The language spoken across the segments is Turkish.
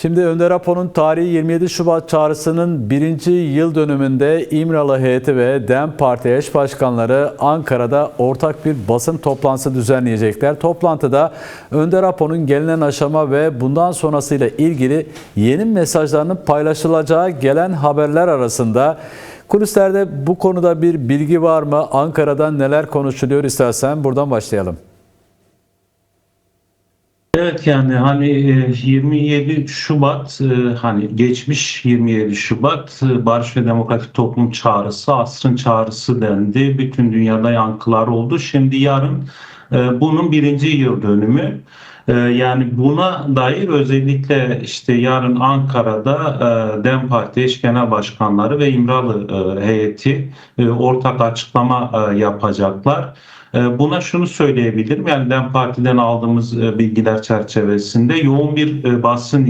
Şimdi Önder Apo'nun tarihi 27 Şubat çağrısının 1. yıl dönümünde İmralı heyeti ve DEM Parti eş başkanları Ankara'da ortak bir basın toplantısı düzenleyecekler. Toplantıda Önder Apo'nun gelinen aşama ve bundan sonrasıyla ilgili yeni mesajlarının paylaşılacağı gelen haberler arasında. Kulislerde bu konuda bir bilgi var mı? Ankara'da neler konuşuluyor, istersen buradan başlayalım. Evet, yani hani 27 Şubat, hani geçmiş 27 Şubat Barış ve Demokratik Toplum Çağrısı, asrın çağrısı dendi. Bütün dünyada yankılar oldu. Şimdi yarın bunun 1. yıl dönümü. Yani buna dair özellikle işte yarın Ankara'da DEM Parti eş genel başkanları ve İmralı heyeti ortak açıklama yapacaklar. Buna şunu söyleyebilirim, yani DEM Parti'den aldığımız bilgiler çerçevesinde yoğun bir basın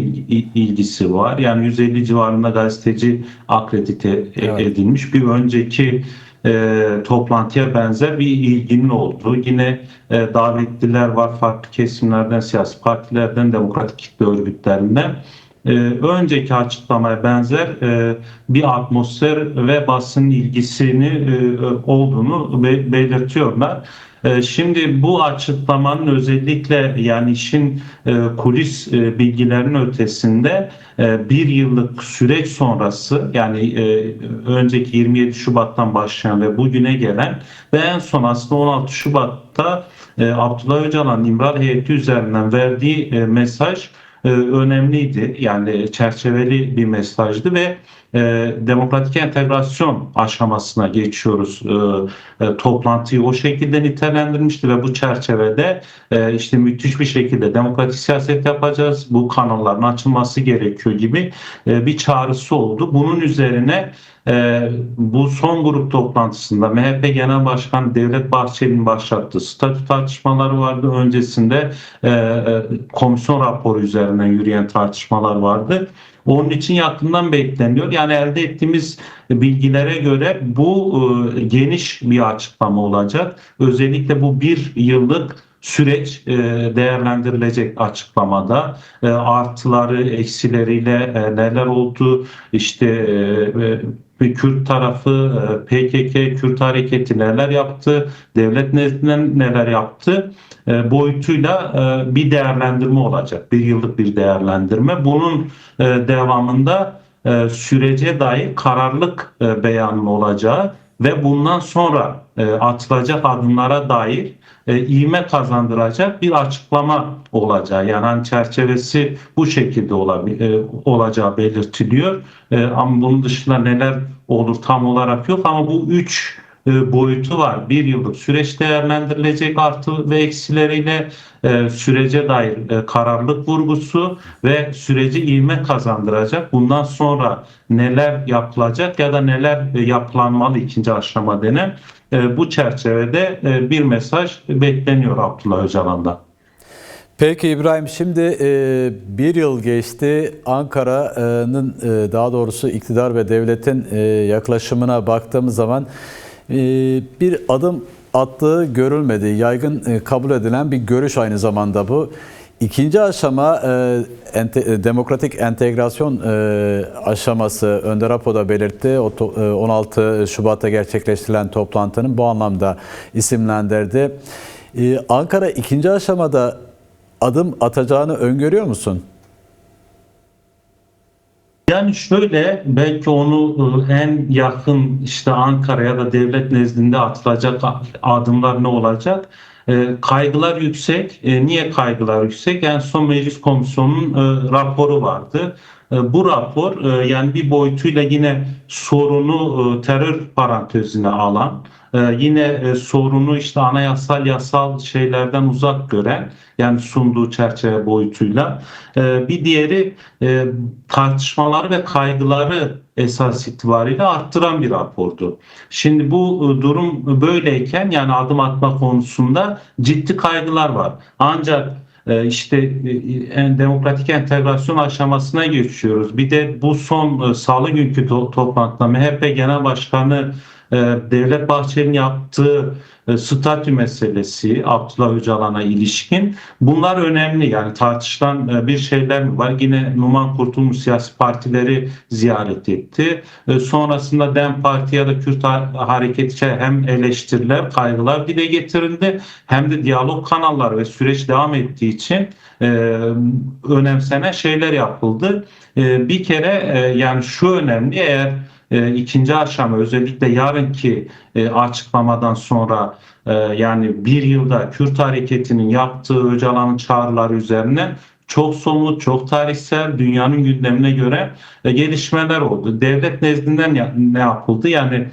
ilgisi var. Yani 150 civarında gazeteci akredite edilmiş. Bir önceki toplantıya benzer bir ilginin olduğu, yine davetliler var farklı kesimlerden, siyasi partilerden, demokratik kitle örgütlerinden. Önceki açıklamaya benzer bir atmosfer ve basın ilgisini olduğunu belirtiyorlar. Şimdi bu açıklamanın özellikle yani işin kulis bilgilerinin ötesinde 1 yıllık süreç sonrası, yani önceki 27 Şubat'tan başlayan ve bugüne gelen ve en son aslında 16 Şubat'ta Abdullah Öcalan'ın İmralı heyeti üzerinden verdiği mesaj önemliydi. Yani çerçeveli bir mesajdı ve demokratik entegrasyon aşamasına geçiyoruz. Toplantıyı o şekilde nitelendirmişti ve bu çerçevede işte müthiş bir şekilde demokratik siyaset yapacağız, bu kanalların açılması gerekiyor gibi bir çağrısı oldu. Bunun üzerine bu son grup toplantısında MHP Genel Başkanı Devlet Bahçeli'nin başlattığı statü tartışmaları vardı. Öncesinde komisyon raporu üzerinden yürüyen tartışmalar vardı. Onun için yakından bekleniyor. Yani elde ettiğimiz bilgilere göre bu geniş bir açıklama olacak. Özellikle bu 1 yıllık süreç değerlendirilecek açıklamada. Artıları, eksileriyle neler oldu, işte Kürt tarafı, PKK, Kürt hareketi neler yaptı, devlet nezdinden neler yaptı boyutuyla bir değerlendirme olacak. 1 yıllık bir değerlendirme. Bunun devamında sürece dair kararlılık beyanı olacağı ve bundan sonra atılacak adımlara dair ivme kazandıracak bir açıklama olacağı, yani hani çerçevesi bu şekilde olacağı belirtiliyor. Ama bunun dışında neler olur tam olarak yok, ama bu 3 boyutu var. 1 yıllık süreç değerlendirilecek, artı ve eksileriyle sürece dair kararlılık vurgusu ve süreci ivme kazandıracak. Bundan sonra neler yapılacak ya da neler yapılanmalı, ikinci aşama denen bu çerçevede bir mesaj bekleniyor Abdullah Öcalan'dan. Peki İbrahim, şimdi 1 yıl geçti. Ankara'nın, daha doğrusu iktidar ve devletin yaklaşımına baktığımız zaman bir adım attığı görülmedi. Yaygın kabul edilen bir görüş aynı zamanda bu. İkinci aşama demokratik entegrasyon aşaması, Önder Apo da belirtti. 16 Şubat'ta gerçekleştirilen toplantının bu anlamda isimlendirdi. Ankara ikinci aşamada adım atacağını öngörüyor musun? Yani şöyle, belki onu en yakın işte Ankara ya da devlet nezdinde atılacak adımlar ne olacak? Kaygılar yüksek. Niye kaygılar yüksek? En son Meclis Komisyonu'nun raporu vardı. Bu rapor yani bir boyutuyla yine sorunu terör parantezine alan, yine sorunu işte anayasal yasal şeylerden uzak gören, yani sunduğu çerçeve boyutuyla, bir diğeri tartışmaları ve kaygıları esas itibariyle arttıran bir rapordu. Şimdi bu durum böyleyken, yani adım atma konusunda ciddi kaygılar var. Ancak işte demokratik entegrasyon aşamasına geçiyoruz. Bir de bu son salı günkü toplantıda MHP Genel Başkanı Devlet Bahçeli'nin yaptığı statü meselesi Abdullah Öcalan'a ilişkin. Bunlar önemli, yani tartışılan bir şeyler mi var? Yine Numan Kurtulmuş siyasi partileri ziyaret etti. Sonrasında DEM Parti ya da Kürt hareketi için hem eleştiriler, kaygılar dile getirildi, hem de diyalog kanalları ve süreç devam ettiği için önemsenen şeyler yapıldı. Bir kere yani şu önemli, eğer ikinci aşama özellikle yarınki açıklamadan sonra yani bir yılda Kürt hareketinin yaptığı Öcalan'ın çağrıları üzerine çok somut, çok tarihsel, dünyanın gündemine göre gelişmeler oldu. Devlet nezdinden ne yapıldı? Yani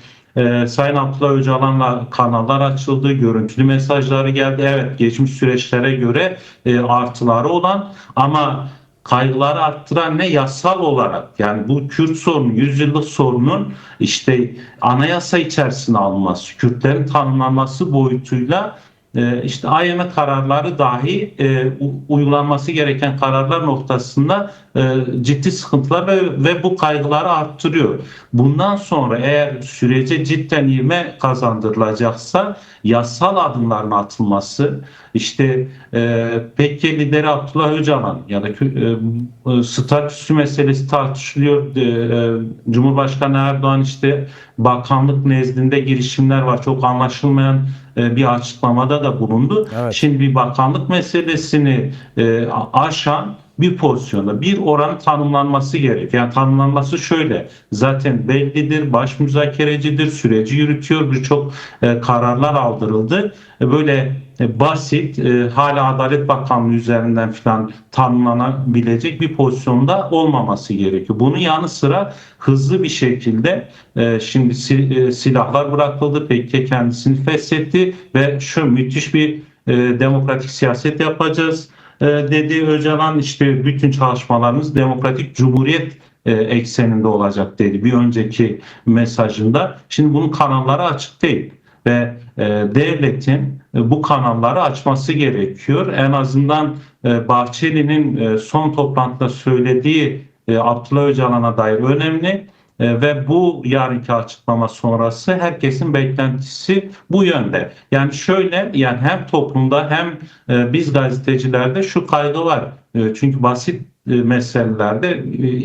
Sayın Abdullah Öcalan'la kanallar açıldı, görüntülü mesajları geldi. Evet, geçmiş süreçlere göre artıları olan, ama kaygıları arttıran ne? Yasal olarak, yani bu Kürt sorunu, yüzyıllık sorunun işte anayasa içerisine alınması, Kürtlerin tanımlanması boyutuyla işte IMF kararları dahi uygulanması gereken kararlar noktasında ciddi sıkıntılar ve bu kaygıları arttırıyor. Bundan sonra eğer sürece cidden ivme kazandırılacaksa yasal adımların atılması, işte PKK lideri Abdullah Öcalan ya da statüsü meselesi tartışılıyor. Cumhurbaşkanı Erdoğan işte bakanlık nezdinde girişimler var. Çok anlaşılmayan bir açıklamada da bulundu. Evet. Şimdi bir bakanlık meselesini aşan bir pozisyonda bir oranın tanımlanması gerekiyor. Yani tanımlanması şöyle: zaten bellidir, baş müzakerecidir, süreci yürütüyor, birçok kararlar aldırıldı. Böyle basit, hala Adalet Bakanlığı üzerinden falan tanımlanabilecek bir pozisyonda olmaması gerekiyor. Bunun yanı sıra hızlı bir şekilde şimdi silahlar bırakıldı, PKK kendisini feshetti ve şu müthiş bir demokratik siyaset yapacağız dedi Öcalan. İşte bütün çalışmalarımız demokratik cumhuriyet ekseninde olacak dedi bir önceki mesajında. Şimdi bunun kanalları açık değil ve devletin bu kanalları açması gerekiyor. En azından Bahçeli'nin son toplantıda söylediği Abdullah Öcalan'a dair önemli. Ve bu yarınki açıklama sonrası herkesin beklentisi bu yönde. Yani şöyle, yani hem toplumda hem biz gazetecilerde şu kaygı var. Çünkü basit meselelerde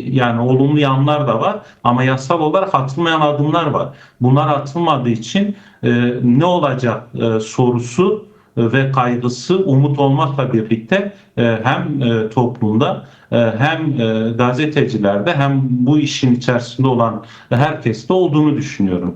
yani olumlu yanlar da var, ama yasal olarak atılmayan adımlar var. Bunlar atılmadığı için ne olacak sorusu ve kaygısı umut olmakla birlikte hem toplumda hem gazetecilerde hem bu işin içerisinde olan herkeste olduğunu düşünüyorum.